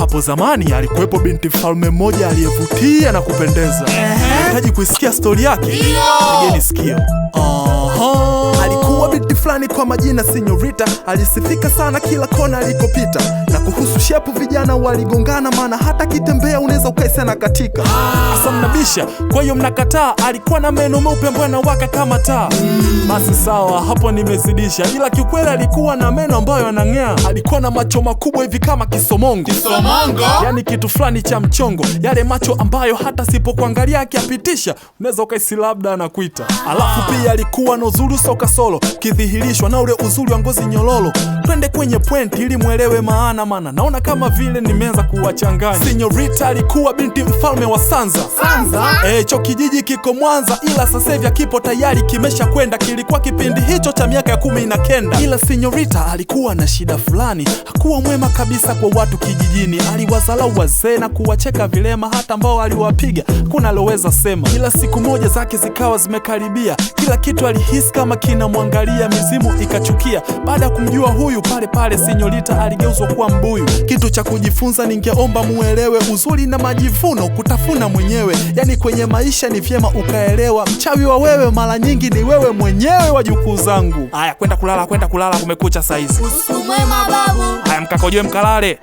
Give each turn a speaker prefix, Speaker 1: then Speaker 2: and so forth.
Speaker 1: Hapo zamani alikuwepo binti mfalme mmoja aliyevutia na kupendeza. Unahitaji kuisikia stori yake? Tegeni sikio. Alikuwa binti fulani kwa majina Sinyorita, alisifika sana kila kona alikopita. Na kuhusu shepu vijana waligongana, maana hata kitembea unaweza ukaisa na katika. Asa mnabisha, kwa hiyo mnakataa. Alikuwa na meno meupe ambayo yanawaka kama taa. Basi sawa, hapo nimezidisha, ila kiukweli alikuwa na meno ambayo yanang'aa. Alikuwa na macho makubwa hivi kama kisomongo. Yani kitu fulani cha mchongo, yale macho ambayo hata sipokuangalia akiapitisha unaweza ukaisi labda anakuita. Alafu pia alikuwa na uzuri soka solo, kidhihirishwa na ule uzuri wa ngozi nyololo. Twende kwenye point ili muelewe maana naona kama vile nimeanza kuwachanganya. Sinyorita alikuwa binti mfalme wa Sanza. Cho kijiji kiko Mwanza, ila sasa hivi kipo tayari kimesha kwenda. Kilikuwa kipindi hicho cha miaka ya 19. Ila Sinyorita alikuwa na shida fulani, hakuwa mwema kabisa kwa watu kijijini. Aliwazalau wazee na kuwacheka vilema, hata ambao aliwapiga kuna loweza sema. Ila siku moja zake zikawa zimekaribia, kila kitu alihisi kama kinamwangalia, mizimu ikachukia. Baada ya kumjua huyu, pale Sinyorita aligeuzwa kuwa mbuyu. Kitu cha kujifunza ningeomba muelewe, uzuri na majivuno kutafuna mwenyewe. Yani kwenye maisha ni vyema ukaelewa, mchawi wa wewe mara nyingi ni wewe mwenyewe, wajukuu zangu. Haya, kwenda kulala, kumekucha saizi.
Speaker 2: Usiku mwema babu.
Speaker 1: Haya, mkakojoe mkalale.